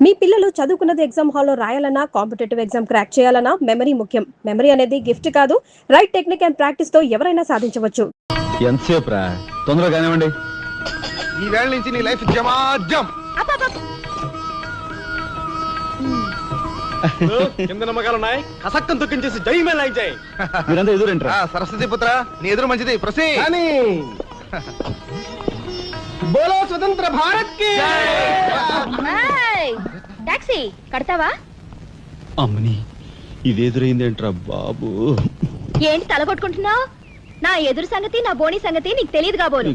మీ పిల్లలు చదువుకున్నది ఎగ్జామ్ హాల్లో రాయాలన్నా కాంపిటేటివ్ ఎగ్జామ్ క్రాక్ చేయాలన్నా మెమరీ ముఖ్యం. మెమరీ అనేది గిఫ్ట్ కాదు, రైట్ టెక్నిక్ అండ్ ప్రాక్టీస్ తో ఎవరైనా సాధించవచ్చు. ఎంతసేపు రా, తొందరగా కానివ్వండి. ఈ వేళ నుంచి నీ లైఫ్ జమాజం. కింద నమ్మకాలున్నాయి, కసక్కం తొక్కించేసి జై మే లైక్ జై. మీరంతా ఎదురేంట్రా? సరస్వతి పుత్ర, నీ ఎదురు మంచిది. ప్రసీ బోలో స్వతంత్ర భారత్ కి టాక్సీ కడతావా? అమ్మని ఇదేదురైందేంట్రా బాబు? ఏంటి తలగొట్టుకుంటున్నావు? నా ఎదురు సంగతి, నా బోని సంగతి నీకు తెలియదు కాబోలు.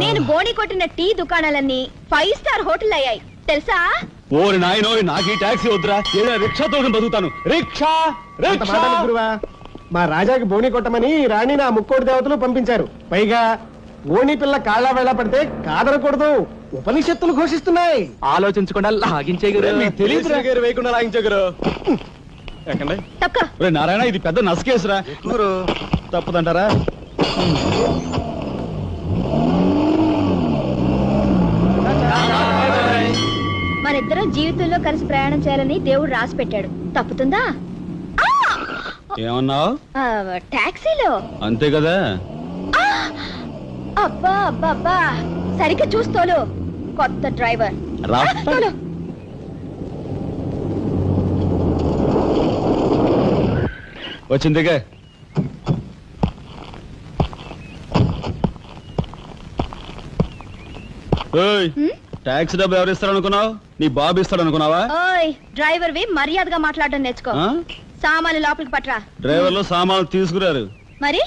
నేను బోని కొట్టిన టీ దుకాణాలన్నీ 5 స్టార్ హోటల్ అయ్యాయి తెలుసా? ఓరి నాయనో, నాకు ఈ టాక్సీ వద్దురా, ఏదో రిక్షాతో బతుకుతాను. రిక్షా గురువా, మా రాజాకి బోని కొట్టమని రాణి నా ముక్కోటి దేవతలు పంపించారు. పైగా ఓణి పిల్ల కాళ్ళ వేళ పడితే కాదనకూడదు, ఉపనిషత్తులు ఘోషిస్తున్నాయి. ఆలోచించకుండా లాగించేయగలరు. మీకు తెలియదురా? వేయకుండా లాగించగరు. తక్క నారాయణ, ఇది పెద్ద నసకేసురా. తప్పదంటారా? మనిద్దరం జీవితంలో కలిసి ప్రయాణం చేయాలని దేవుడు రాసి పెట్టాడు. తప్పుతుందా? ఏమన్నావు? టాక్సీలో అంతే కదా. అబ్బా అబ్బా అబ్బా, సరిగ్గా చూస్తోలు. కొత్త డ్రైవర్ తోలు. వచ్చిందిగా. టాక్సీ డబ్బు ఎవరు ఇస్తారు అనుకున్నావు? నీ బాబు ఇస్తాడు అనుకున్నావా? ఓయ్ డ్రైవర్ వి మర్యాదగా మాట్లాడడం నేర్చుకో. సామాన్లు లోపలికి పట్రా. డ్రైవర్లు సామాన్లు తీసుకురారు. మరి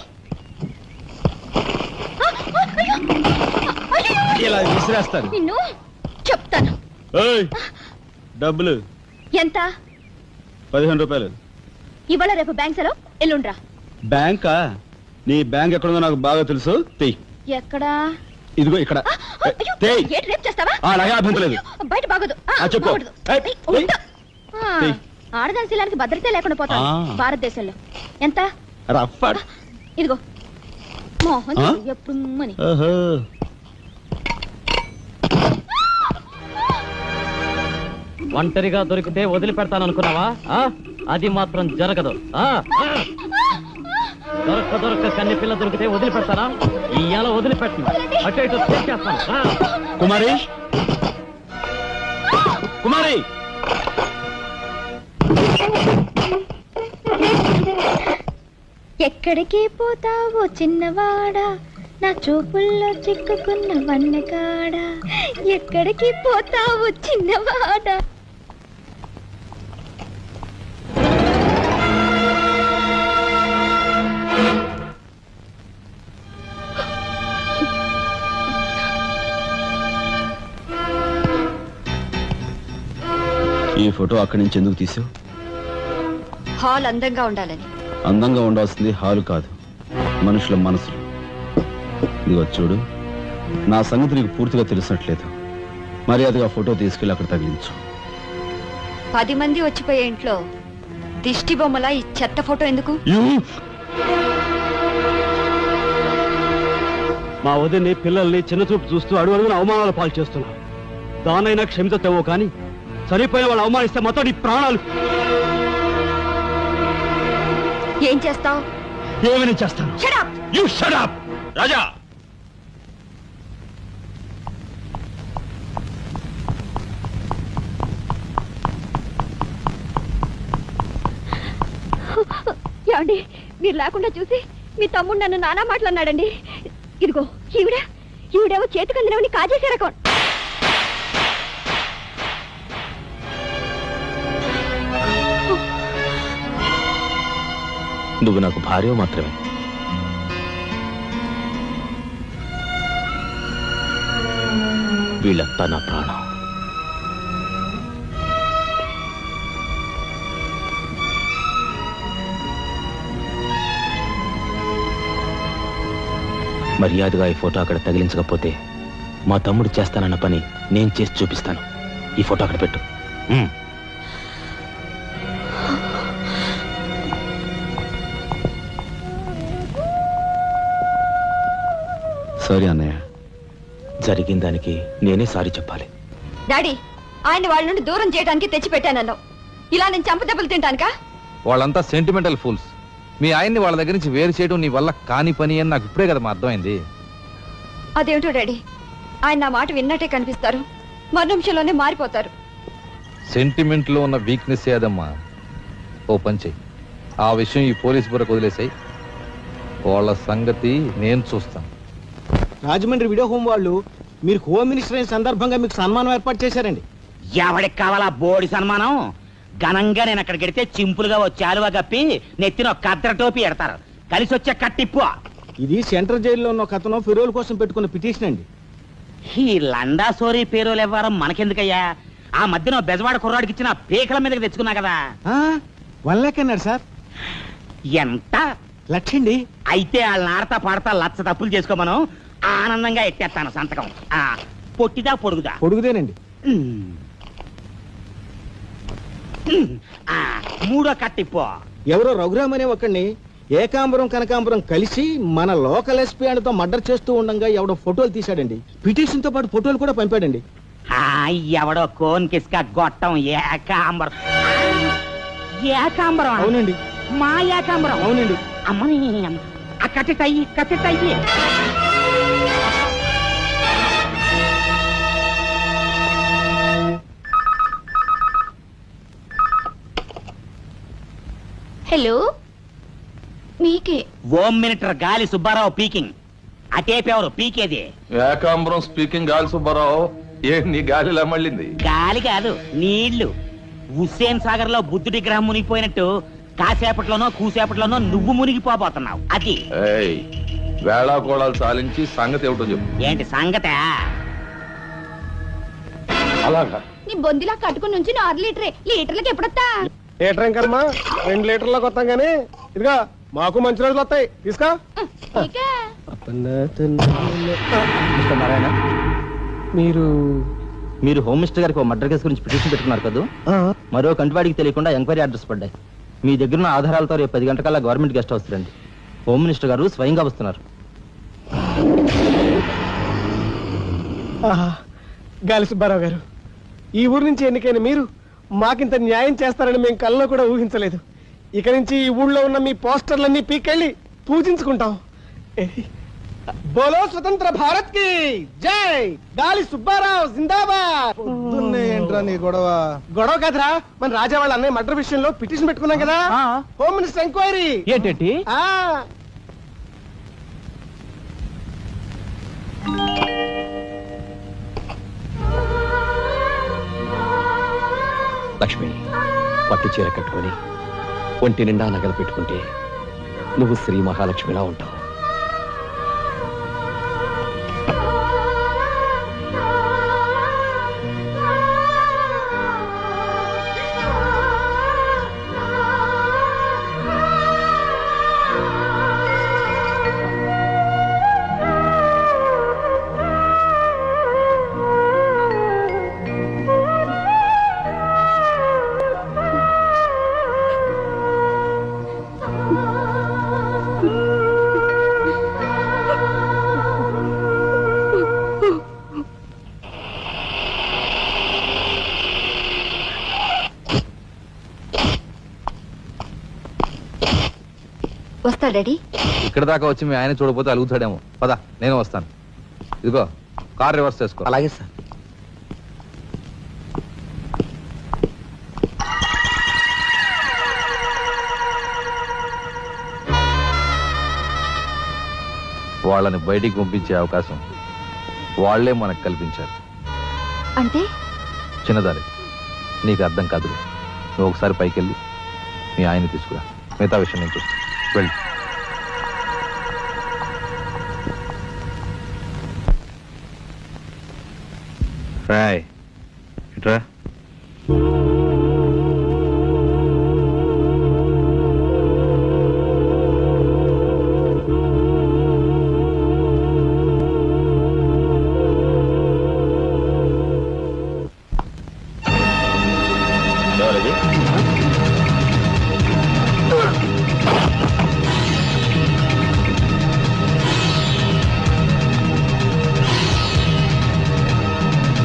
ఇలా విసిరేస్తారు. నిన్ను చెప్తాను. డబ్బులు ఎంత? 15 రూపాయలు. ఇవాళ రేపు బ్యాంక్ సెలవు, ఎల్లుండ్రా. బ్యాంకా? నీ బ్యాంక్ ఎక్కడుందో నాకు బాగా తెలుసు. తెయ్. ఎక్కడా? ఇదిగో ఇక్కడ. ఏంటి రేపు చేస్తావా? అలాగే అభ్యంతరం లేదు. బయట బాగోదు. చెప్పు. ఆడదాని శీలానికి భద్రత లేకుండా పోతా భారతదేశంలో. ఎంత? ఇదిగో మోహన్ ఎప్పుడు మని. ఒంటరిగా దొరికితే వదిలిపెడతాను అనుకున్నావా? అది మాత్రం జరగదు. దొరక్క కన్ని పిల్ల దొరికితే వదిలిపెడతానా? ఇయ్యాల వదిలిపెట్టను. అటు ఇటు చేస్తాను. కుమారి, కుమారి, ఎక్కడికి పోతావో చిన్నవాడా, నా చూపుల్లో చిక్కుకున్న వన్నకాడా. ఎక్కడికి పోతావో చిన్నవాడా. ఈ ఫోటో అక్కడి నుంచి ఎందుకు తీసావు? హాల్ అందంగా ఉండాలని. అందంగా ఉండాల్సింది హాలు కాదు, మనుషుల మనసులు. ఇదిగో చూడు, నా సంగతి నీకు పూర్తిగా తెలిసినట్లేదు. మర్యాదగా ఫోటో తీసుకెళ్ళి అక్కడ తగిలించు. 10 మంది వచ్చిపోయే ఇంట్లో దిష్టి బొమ్మలా ఈ చెత్త ఫోటో ఎందుకు? మా వదిని పిల్లల్ని చిన్నచూపు చూస్తూ అడుగున అవమానాలు పాలు చేస్తున్నా. దానైనా క్షమితేవో కానీ చనిపోయిన వాళ్ళు అవమానిస్తే మొత్తం నీ ప్రాణాలు. ఏం చేస్తావు? ఏమని చేస్తాను? రాజా, ఏమండి, మీరు లేకుండా చూసి మీ తమ్ముడు నన్ను నానా మాట్లాడినాడండి. ఇదిగో ఈవిడేమో చేతికి అందినవని కాజేసే రకం. నువ్వు నాకు భార్య మాత్రమే. వీళ్ళంతా నా ప్రాణం. మర్యాదగా ఈ ఫోటో అక్కడ తగిలించకపోతే మా తమ్ముడు చేస్తానన్న పని నేను చేసి చూపిస్తాను. ఈ ఫోటో అక్కడ పెట్టు. సారీ అన్నయ్య, జరిగిన దానికి నేనే సారీ చెప్పాలి. డాడీ, ఆయన వాళ్ళ నుండి దూరం చేయడానికి తెచ్చిపెట్టానన్నావు. ఇలా నేను చంపదెబ్బలు తింటానుకా? వాళ్ళంతా సెంటిమెంటల్ ఫూల్స్. మీ ఆయన్ని వాళ్ళ దగ్గర నుంచి వేరు చేయడం నీ వల్ల కాని పని అని నాకు ఇప్పుడే కదా మా అర్థమైంది. అదేమిటో డాడీ, ఆయన నా మాట విన్నట్టే కనిపిస్తారు, మరు నిమిషంలోనే మారిపోతారు. సెంటిమెంట్ లో ఉన్న వీక్నెస్ ఏదమ్మా. ఓ పని చెయ్యి, ఆ విషయం ఈ పోలీస్ బుర్రకు వదిలేసాయి. వాళ్ళ సంగతి నేను చూస్తాను. రాజమండ్రి వీడియో హోమ్ వాళ్ళు మీరు హోమ్ మినిస్టర్ అయిన సందర్భంగా మీకు సన్మానం ఏర్పాటు చేశారండి. ఎవడికి కావాలా బోడి సన్మానం? ఘనంగా నేను అక్కడికి వెడితే చింపులుగా ఓ చాలువా కప్పి నెత్తిన ఒక కద్దర టోపీ ఎడతారు. కలిసి వచ్చే కట్టిప్పు. ఇది సెంట్రల్ జైల్లో ఉన్న ఒక అతను ఫిరోల్ కోసం పెట్టుకున్న పిటిషన్ అండి. ఈ లండా సోరీ పేరోలు ఇవ్వడం మనకెందుకయ్యా? ఆ మధ్యన ఓ బెజవాడ కుర్రాడికి ఇచ్చిన పీకల మీదకి తెచ్చుకున్నా కదా. 1 lakh అన్నాడు సార్. ఎంత? లక్షండి. అయితే వాళ్ళని ఆడతా పాడతా లచ్చ తప్పులు చేసుకోమను, ఆనందంగా ఎట్టేస్తాను సంతకం. పొట్టిదా పొడుగుదా? పొడుగుదేనండి. మూడో కట్టిప్పు. ఎవరో రఘురామ్ అనే ఒకడిని ఏకాంబరం కనకాంబరం కలిసి మన లోకల్ ఎస్పీ తో మర్డర్ చేస్తూ ఉండగా ఎవడో ఫోటోలు తీశాడండి. పిటిషన్ తో పాటు ఫోటోలు కూడా పంపాడండి. ఎవడో కోన్ కిస్క గొట్టం ఏకాంబరం. ఏకాంబరం? అవునండి. మా ఏకాంబరం? అవునండి. అమ్మని ఆ కట్టెటయ్యి కట్టెటయ్యి. హలో, మీకే. ఓం మినిటర్ గాలి సుబ్బారావు పీకింగ్. అటేపెవరు పీకేది? ఏకాంబరం స్పీకింగ్. గాలి సుబ్బారావు, ఏ నీ గాలిలా మళ్ళింది? గాలి కాదు, నీళ్లు. హుస్సేన్ సాగర్ లో బుద్ధుడి గ్రహం మునిగిపోయినట్టు కాసేపట్లోనో కూసేపట్లోనో నువ్వు మునిగిపోబోతున్నావు. అది వేళాకోళాలు చాలించి సంగతి ఏమిటో చెప్పు. ఏంటి సంగత? అలాగా నీ బొందిలా కట్టుకుని నుంచి 6 లీటరే. లీటర్లకి ఎప్పుడొస్తా? లీటర్ ఇంకమ్మా 2 లీటర్లకు వస్తాం గానీ ఇదిగా మాకు మంచి రోజులు వస్తాయి. తీసుకో. మీకే. నారాయణ, మీరు మీరు హోమ్ మినిస్టర్ గారికి ఒక మర్డర్ కేసు గురించి పిటిషన్ పెట్టుకున్నారు కదా. మరో కంటివాడికి తెలియకుండా ఎంక్వైరీ అడ్రస్ పడ్డాయి. మీ దగ్గర ఉన్న ఆధారాలతో రేపు 10 గంటకల్లా గవర్నమెంట్ గెస్ట్ హౌస్ రండి. హోమ్ మినిస్టర్ గారు స్వయంగా వస్తున్నారు. గాలి సుబ్బారావు గారు, ఈ ఊరు నుంచి ఎన్నికైన మీరు మాకింత న్యాయం చేస్తారని మేము కల్లో కూడా ఊహించలేదు. ఇక నుంచి ఈ ఊళ్ళో ఉన్న మీ పోస్టర్లన్నీ పీకెళ్ళి పూజించుకుంటాం. బోలో స్వతంత్ర భారత్ కి జై. గాలి సుబ్బారావు జిందాబాద్. ఏంట్రా నీ గొడవ? గొడవ కాదురా, మన రాజా వాళ్ళ అన్నయ్య మర్డర్ విషయంలో పిటిషన్ పెట్టుకున్నాం కదా. Home minister enquiry. ఏంటి? లక్ష్మి, పట్టు చీర కట్టుకొని ఒంటి నిండా నగలు పెట్టుకుంటే నువ్వు శ్రీ మహాలక్ష్మిలా ఉంటావు. వస్తా డాడీ. ఇక్కడ దాకా వచ్చి మీ ఆయన చూడపోతే అలుగుతాడేమో. పద, నేను వస్తాను. ఇదిగో కార్ రివర్స్ చేసుకో. అలాగే సార్. వాళ్ళని బయటికి పంపించే అవకాశం వాళ్లే మనకు కల్పించారు. అంటే చిన్నదారి, నీకు అర్థం కాదు. నువ్వు ఒకసారి పైకి వెళ్ళి మీ ఆయన్ని తీసుకురా. మిగతా విషయం నేను చూస్తాను. వెళ్ళి రాయ్ ఇట్రా.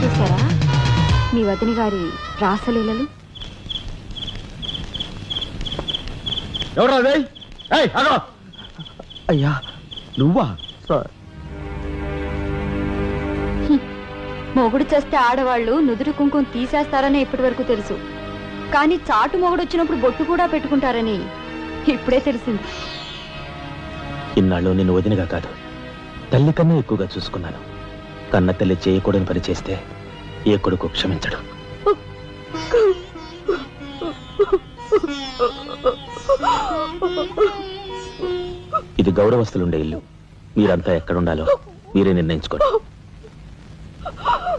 చూసారా, మీ వద్ద వదిన గారి రాసలీలలు? ఎవరు అదే? అయ్యా నువ్వా? మొగుడు చేస్తే ఆడవాళ్ళు నుదురు కుంకుమ తీసేస్తారని ఇప్పటి వరకు తెలుసు, కానీ చాటు మొగుడు వచ్చినప్పుడు బొట్టు కూడా పెట్టుకుంటారని ఇప్పుడే తెలిసింది. ఇన్నాళ్ళు నిన్ను వదినగా కాదు, తల్లి కన్నా ఎక్కువగా చూసుకున్నాను. కన్న తల్లి చేయకూడని పని చేస్తే ఏ కొడుకు క్షమించడు. ఇది గౌరవస్తులుండే ఇల్లు. మీరంతా ఎక్కడుండాలో మీరే నిర్ణయించుకోండి.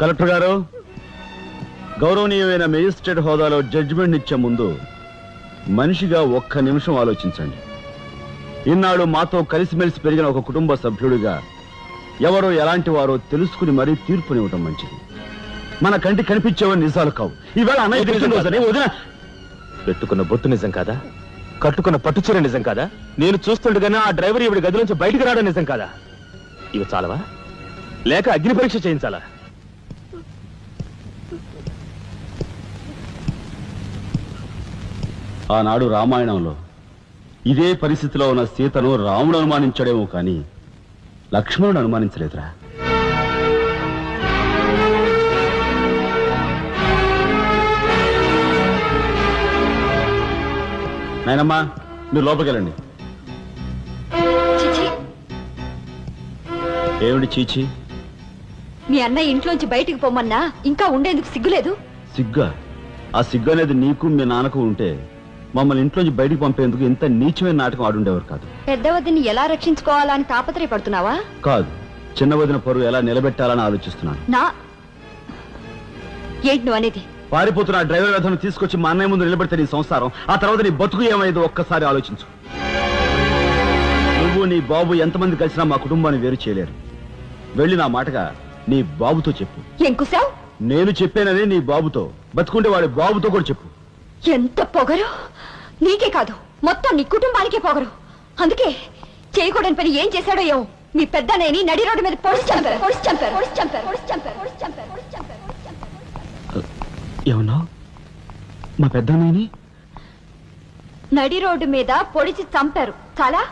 కలెక్టర్ గారు, గౌరవనీయమైన మేజిస్ట్రేట్ హోదాలో జడ్జిమెంట్ ఇచ్చే ముందు మనిషిగా ఒక్క నిమిషం ఆలోచించండి. ఇన్నాళ్ళు మాతో కలిసిమెలిసి పెరిగిన ఒక కుటుంబ సభ్యుడిగా ఎవరో ఎలాంటి వారో తెలుసుకుని మరీ తీర్పునివ్వటం మంచిది. మన కంటి కనిపించేవని నిజాలు కావు. ఈవేళ అన్నయ్య పుట్టినరోజని వదిన పెట్టుకున్న బొట్టు నిజం కాదా? కట్టుకున్న పట్టుచీర నిజం కాదా? నేను చూస్తుండగానే ఆ డ్రైవర్ ఇవిడి గది నుంచి బయటికి రావడం నిజం కాదా? ఇవి చాలవా, లేక అగ్ని పరీక్ష చేయించాలా? ఆనాడు రామాయణంలో ఇదే పరిస్థితిలో ఉన్న సీతను రాముడు అనుమానించాడేమో కానీ లక్ష్మణుడు అనుమానించలేదురా. నాయనమ్మా, మీరు లోపలికెళ్ళండి. చిచి, ఏమిటి చీచి? మీ అన్నయ్య ఇంట్లోంచి బయటికి పొమ్మన్నా ఇంకా ఉండేందుకు సిగ్గులేదు? సిగ్గా? ఆ సిగ్గు అనేది నీకు మీ నాన్నకు ఉంటే మమ్మల్ని ఇంట్లోంచి బయటికి పంపేందుకు ఇంత నీచమైన నాటకం ఆడుండేవారు కాదు. పెద్ద వదిని ఎలా రక్షించుకోవాలా అని తాపత్రయపడుతున్నావా? కాదు, చిన్న వదిన పరువు ఎలా నిలబెట్టాలని ఆలోచిస్తున్నాను. ఏంటి నువ్వు అనేది? పారిపోతున్న డ్రైవర్ వ్యధను తీసుకొచ్చి మా అన్నయ్య ముందు నిలబెడితే నీ సంసారం, ఆ తర్వాత నీ బతుకు ఏమైందో ఒక్కసారి ఆలోచించు. నువ్వు నీ బాబు ఎంతమంది కలిసినా మా కుటుంబాన్ని వేరు చేయలేరు. వెళ్ళి నా మాటగా నీ బాబుతో చెప్పు. ఏం కుసావ్? నేను చెప్పానని నీ బాబుతో, బతుకుంటే వాడి బాబుతో కూడా చెప్పు. ఎంత పొగరు! నీకే కాదు, మొత్తం నీ కుటుంబానికే పొగరు. అందుకే చేయకూడని పని ఏం చేశాడో ఏమో మీ పెద్దనేని నడి రోడ్డు మీద పొడిచి చంపారు. ఏమన్నా? మా పెద్దనాయని నడి రోడ్డు మీద పొడిచి చంపారు. చాలా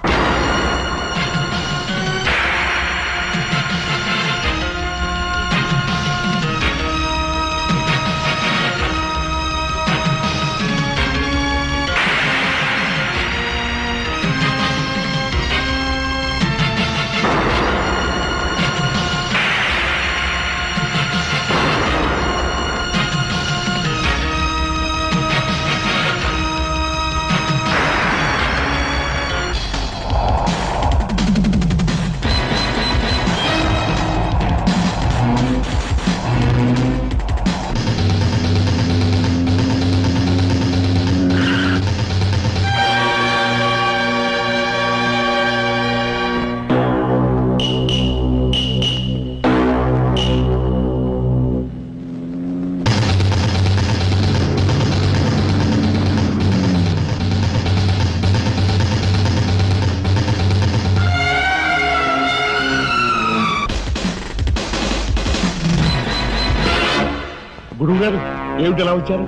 గురువు గారు ఏమిటి ఎలా వచ్చారు?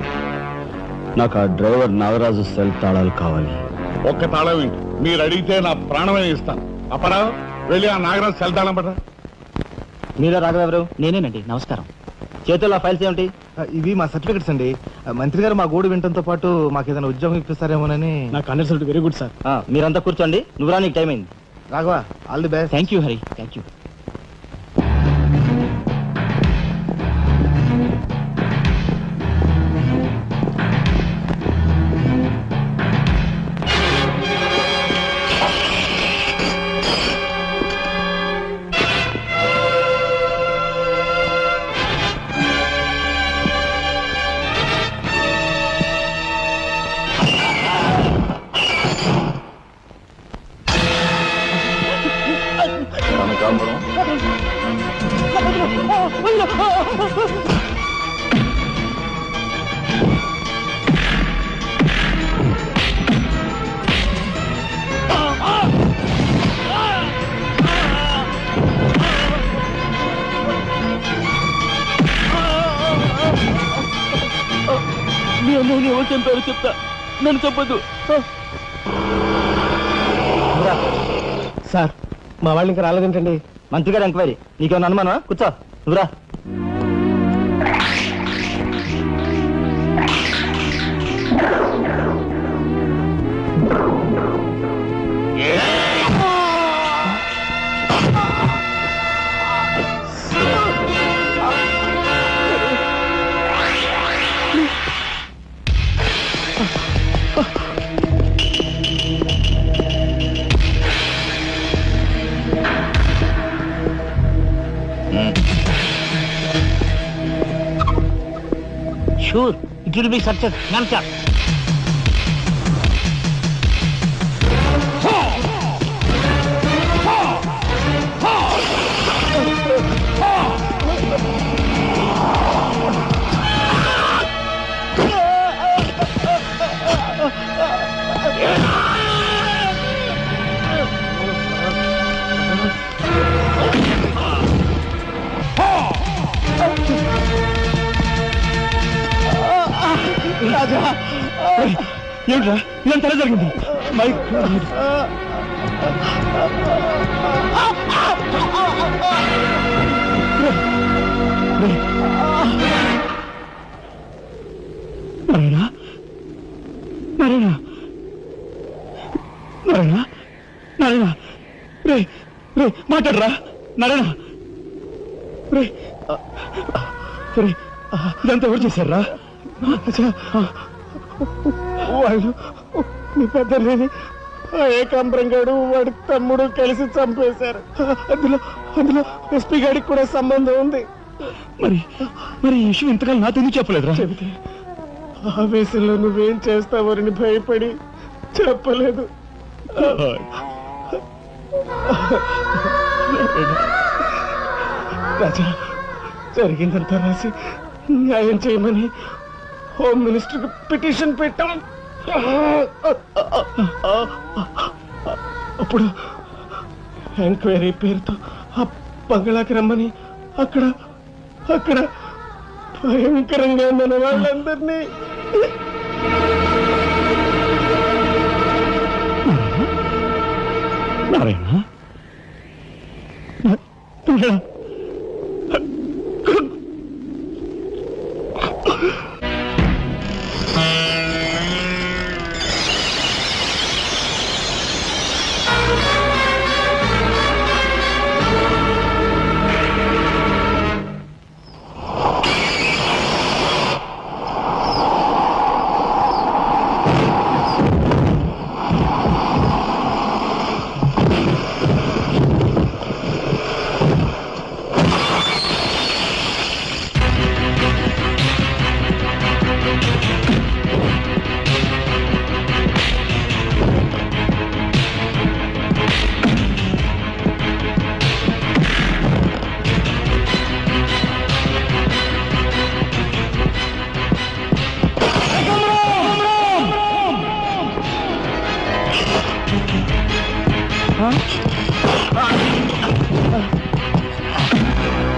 నాకు ఆ డ్రైవర్ నాగరాజు సెల్ తాళాలు కావాలి. ఒక్క తాళం ఏంటి, మీరు అడిగితే నా ప్రాణమే ఇస్తాను. అప్పరా వెళ్ళి ఆ నాగరాజు సెల్ తాళం పడరా. మీరే రాఘవెవరు? నేనేనండి. నమస్కారం. చేతుల్లో ఫైల్స్ ఏమిటి? ఇవి మా సర్టిఫికెట్స్ అండి. మంత్రి గారు మా గోడు వినటంతో పాటు మాకు ఏదైనా ఉద్యోగం ఇప్పిస్తారేమోనని. నా కండక్ట్ వెరీ గుడ్ సార్. మీరంతా కూర్చోండి. నువ్వు రా, నీకు టైం అయింది. Raghava, all the best. Thank you Hari, thank you. కనకాంబరం, అన్నయ్యని ఎవరు చంపారో చెప్తా, నన్ను చంపద్దు. సార్ మా వాళ్ళు ఇంకా రాలేదేంటండి? మంత్రి గారు ఎంక్వైరీ, నీకేమన్నా అనుమానం? కూర్చో, నువ్వురా. Sure it will be success మ్యాన్సర్. ఏమిట్రా ఇదంతా ఎలా జరిగింది? నారాయణ, నారాయణ, నారాయణ, నారాయణ, రే రే మాట్లాడరా నారాయణ, రే రే ఇదంతా ఎవరు చేశారా? వాళ్ళు మీ పెద్దలేని ఏకాంబరం గారు వాడి తమ్ముడు కలిసి చంపేశారు. అందులో అందులో ఎస్పీ గారికి కూడా సంబంధం ఉంది. మరి మరి ఈ విషయం ఇంతకాలం నాతో ఎందుకు చెప్పలేదురా? చెబితే ఆవేశంలో నువ్వేం చేస్తావని భయపడి చెప్పలేదు. రాజా, జరిగిందంతా రాసి న్యాయం చేయమని హోమ్ మినిస్టర్ పిటిషన్ పెట్టాం. అప్పుడు ఎంక్వైరీ పేరుతో ఆ బంగ్లాకి రమ్మని అక్కడ అక్కడ భయంకరంగా మన వాళ్ళందరినీ నారాయణ,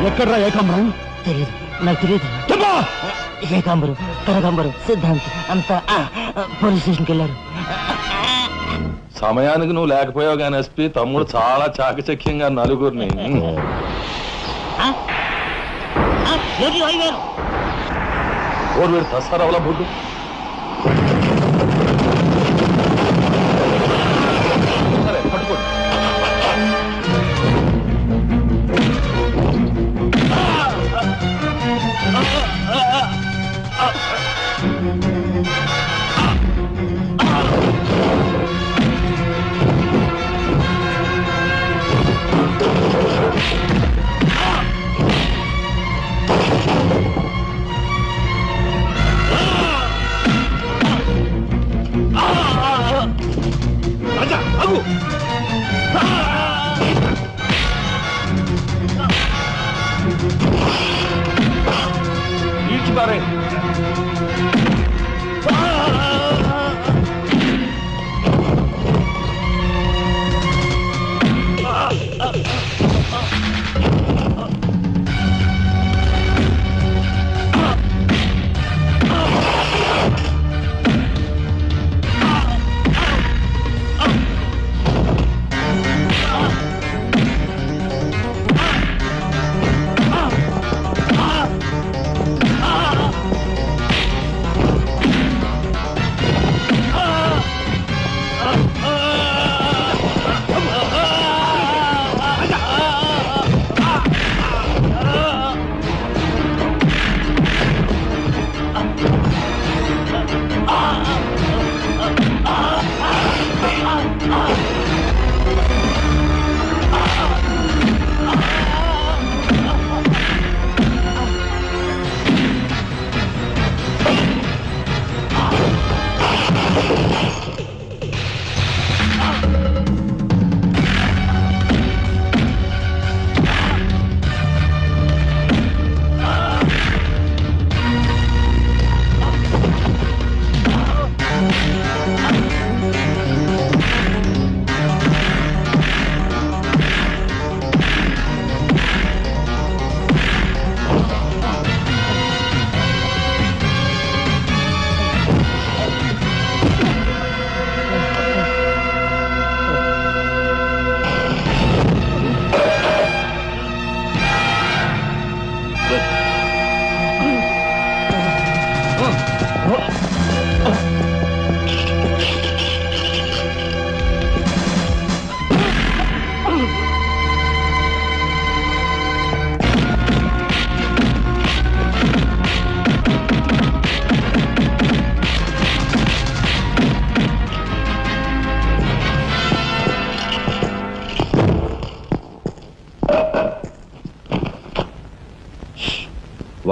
ఎక్కడ్రా ఏకాంబరం? తెలియదు, నాకు తెలియదు. ఏకాంబరం, కనకాంబరం, సిద్ధాంత్ అంతా పోలీస్ స్టేషన్కి వెళ్ళారు. సమయానికి నువ్వు లేకపోయావు కానీ ఎస్పీ తమ్ముడు చాలా చాకచక్యంగా నలుగురిని ఓరు వీడు తసారవల బొడ్డు. సరే పట్టుకోండి. ఈడ్చిపారే.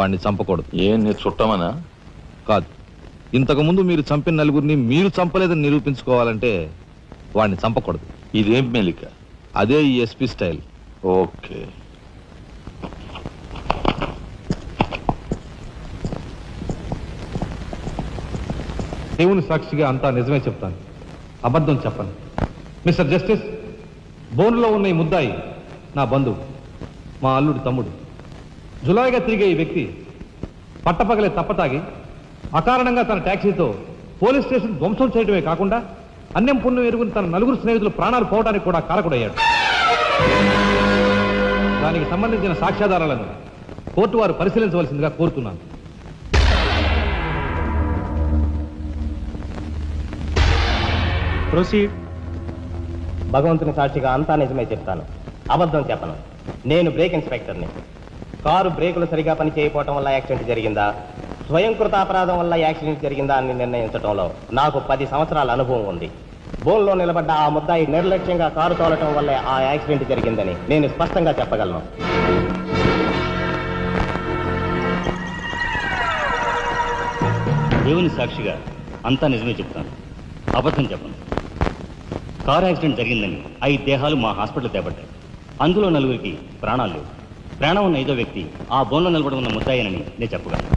వాడిని చంపకూడదు. ఏం నీ చుట్టమనా? కాదు, ఇంతకు ముందు మీరు చంపిన నలుగురిని మీరు చంపలేదని నిరూపించుకోవాలంటే వాడిని చంపకూడదు. ఇదేం మెలిక? అదే ఈ ఎస్పీ స్టైల్. ఓకే. దేవుని సాక్షిగా అంతా నిజమే చెప్తాను, అబద్ధం చెప్పను. మిస్టర్ జస్టిస్, బోన్లో ఉన్న ఈ ముద్దాయి నా బంధువు, మా అల్లుడి తమ్ముడు. జులాయిగా తిరిగే ఈ వ్యక్తి పట్టపగలే తప్పతాగి అకారణంగా తన ట్యాక్సీతో పోలీస్ స్టేషన్ ధ్వంసం చేయడమే కాకుండా అన్యం పుణ్యం ఎరుగుని తన నలుగురు స్నేహితులు ప్రాణాలు పోవడానికి కూడా కారకుడయ్యాడు. దానికి సంబంధించిన సాక్ష్యాధారాలను కోర్టు వారు పరిశీలించవలసిందిగా కోరుతున్నాను. ప్రొసీడ్. భగవంతుని సాక్షిగా అంతా నిజమే చెప్తాను, అబద్ధం చెప్పను. నేను బ్రేక్ ఇన్స్పెక్టర్ని. కారు బ్రేకులు సరిగా పని చేయకపోవటం వల్ల యాక్సిడెంట్ జరిగిందా, స్వయం కృతాపరాధం వల్ల యాక్సిడెంట్ జరిగిందా అని నిర్ణయించడంలో నాకు 10 సంవత్సరాల అనుభవం ఉంది. బోన్లో నిలబడ్డ ఆ ముద్దాయి నిర్లక్ష్యంగా కారు తోలటం వల్లే ఆ యాక్సిడెంట్ జరిగిందని నేను స్పష్టంగా చెప్పగలను. దేవుని సాక్షిగా అంతా నిజమే చెప్తాను, అబద్ధం చెప్పను. కారు యాక్సిడెంట్ జరిగిందని 5 దేహాలు మా హాస్పిటల్ తేబడ్డాయి. అందులో 4గురికి ప్రాణాలు లేవు. ప్రాణం ఉన్న 5వ వ్యక్తి ఆ బోన్లో నిలబడి ఉన్న ముద్దాయనని నేను చెప్పగలను.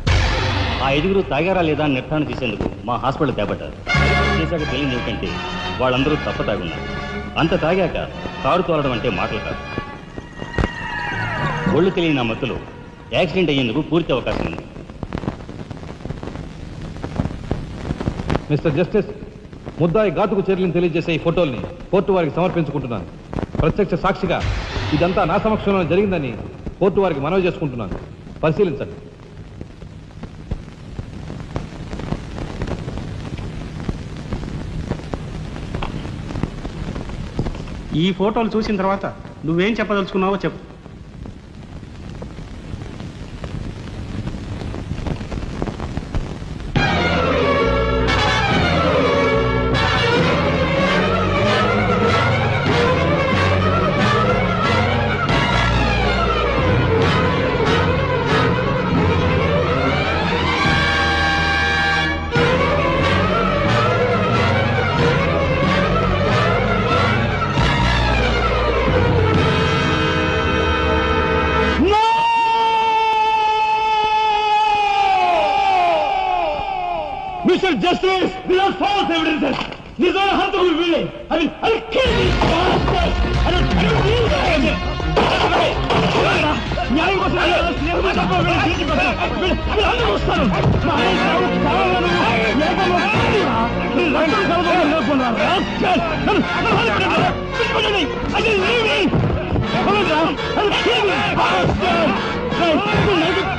ఆ 5గురు తాగారా లేదా అని నిర్ధారణ చేసేందుకు మా హాస్పిటల్ తేబడ్డారు. చేశాక తెలియదు ఏమిటంటే వాళ్ళందరూ తప్ప తాగున్నారు. అంత తాగాక కారు తోలడం అంటే మాటలు కాదు. ఒళ్ళు తెలియని ఆ మత్తులో యాక్సిడెంట్ అయ్యేందుకు పూర్తి అవకాశం ఉంది. మిస్టర్ జస్టిస్, ముద్దాయి ఘాతుకు చర్యలను తెలియజేసే ఈ ఫోటోల్ని కోర్టు వారికి సమర్పించుకుంటున్నాను. ప్రత్యక్ష సాక్షిగా ఇదంతా నా సమక్షంలో జరిగిందని కోర్టు వారికి మనవి చేసుకుంటున్నాను. పరిశీలించండి. ఈ ఫోటోలు చూసిన తర్వాత నువ్వేం చెప్పదలుచుకున్నావో చెప్పు. Mr. Justice, these are false evidences. These are hantable willing. I'll kill these bastards. I don't need them. న్యాయం కోసం అందరూ వస్తారు.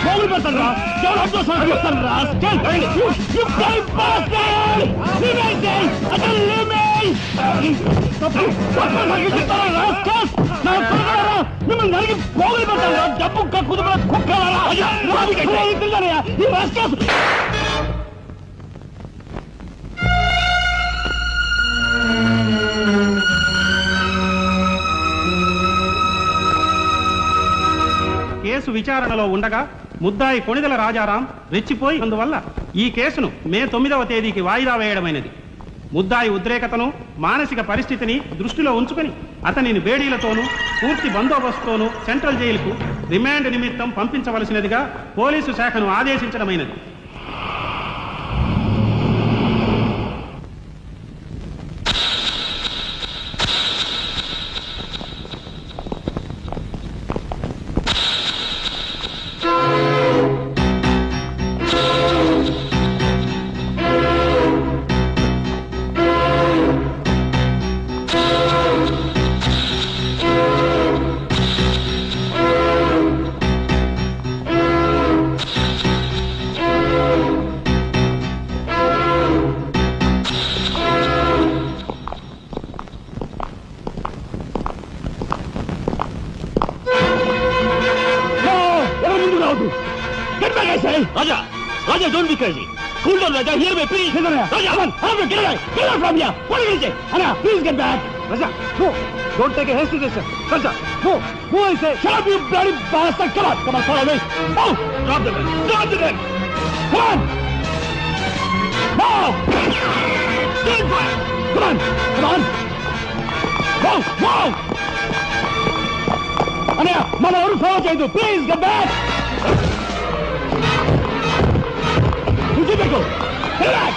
పోగులు పెడతారా? ఎవరు అర్థం సంస్కరిస్తారా? మిమ్మల్ని నరికి పోగులు పెడతారా? డబ్బు కుదురు కుక్కలారా? ఈ రాష్ట్ర కేసు విచారణలో ఉండగా ముద్దాయి కొణిదెల రాజారాం రెచ్చిపోయి అందువల్ల ఈ కేసును మే 9వ తేదీకి వాయిదా వేయడమైనది. ముద్దాయి ఉద్రేకతను, మానసిక పరిస్థితిని దృష్టిలో ఉంచుకొని అతనిని బేడీలతోనూ పూర్తి బందోబస్తుతోనూ సెంట్రల్ జైలుకు రిమాండ్ నిమిత్తం పంపించవలసినదిగా పోలీసు శాఖను ఆదేశించడమైనది. Raja, Raja, don't be crazy. Cool down Raja, hear me please. Raja, get out from here. What are you saying? Anna, please get back. Raja, no, don't take a hasty decision. Raja, no, I say. Shut up, you bloody bastard. Come on, follow me. Oh, drop the gun. Come on. Now. Stand fire. Come on. Whoa. Anna, మన ఎవరు follow చేయదు. Please get back. Get back.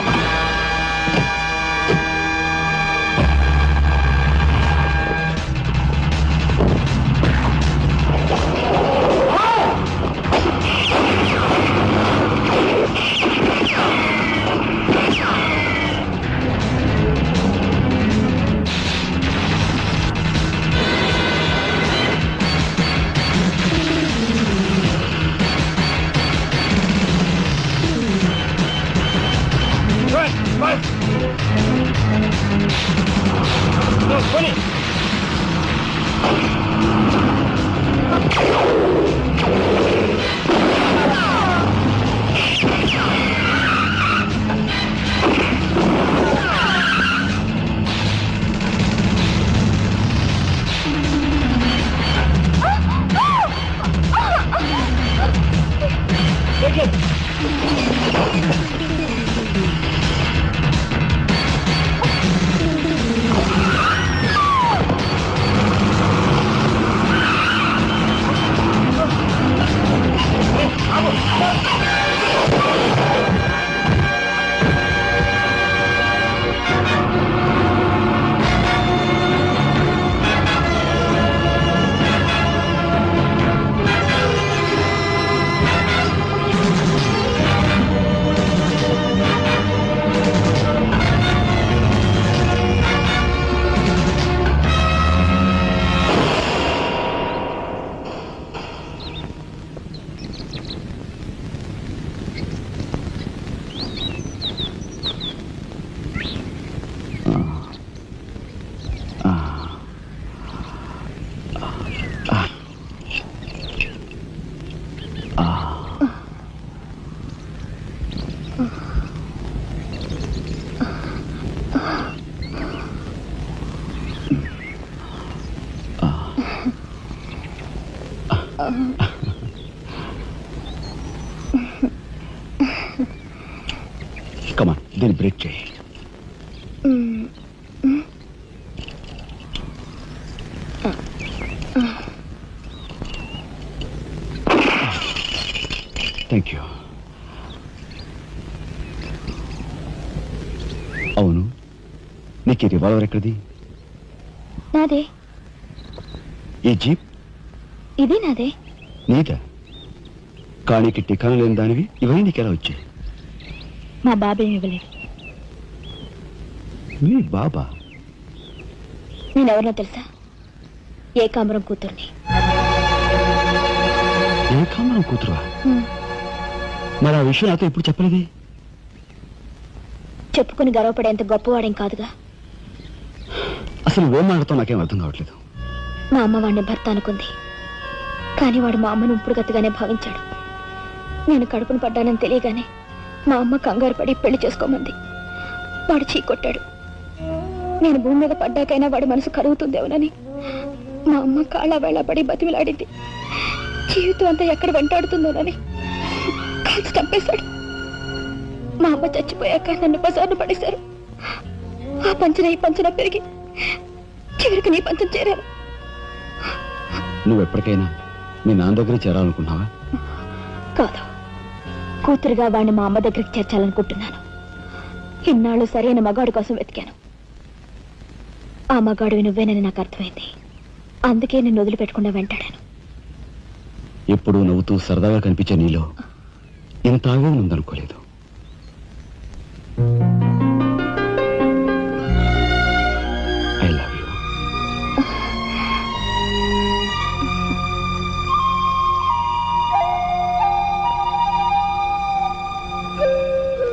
Come on, then break చేయి. Thank you. అవును, నీకు ఈ revolver ఎక్కడిది? నాదే. ఈ జీప్? ఇది నాదే. నీదా? కానీ టికానా లేని దానివి ఇవన్నీ నీకెలా వచ్చాయి? మా బాబేమి ఇవ్వలేదు. మీ బాబా? నేనెవరినో తెలుసా? ఏకాంబరం కూతుర్ని. ఏకాంబరం కూతురువా? మరి ఆ విషయం నాతో ఎప్పుడు చెప్పలేదే? చెప్పుకుని గర్వపడేంత గొప్పవాడేం కాదుగా. అసలు ఏం మాటతో నాకేం అర్థం కావట్లేదు. మా అమ్మ వాడిని భర్త అనుకుంది, కానీ వాడు మా అమ్మను ఉంపుడుగతిగానే భావించాడు. నేను కడుపును పడ్డానని తెలియగానే మా అమ్మ కంగారు పడి పెళ్లి చేసుకోమంది. వాడు చీకొట్టాడు. నేను భూమి మీద పడ్డాకైనా వాడి మనసు కలుగుతుందేమోనని మా అమ్మ కాళ్ళ వేళ పడి బతిమిలాడింది. జీవితం అంతా ఎక్కడ వెంటాడుతుందోనని కాల్చి చంపేశాడు. మా అమ్మ చచ్చిపోయాక నన్ను బజార్ను పడేశారు. ఆ పంచన ఈ పంచన పెరిగి చివరికి నీ పంచం చేరాను. నువ్వు ఎప్పటికైనా మీ నాన్న దగ్గర చేరాలనుకున్నావా? కాదు, కూతురుగా వాడిని మా అమ్మ దగ్గరికి చేర్చాలనుకుంటున్నాను. ఇన్నాళ్ళు సరైన మగాడు కోసం వెతికాను. ఆ మగాడివి నువ్వేనని నాకు అర్థమైంది. అందుకే నేను వదిలిపెట్టకుండా వెంటాడాను. ఎప్పుడూ నవ్వుతూ సరదాగా కనిపించే నీలో ఇంత ఆవేదన ఉందనుకోలేదు.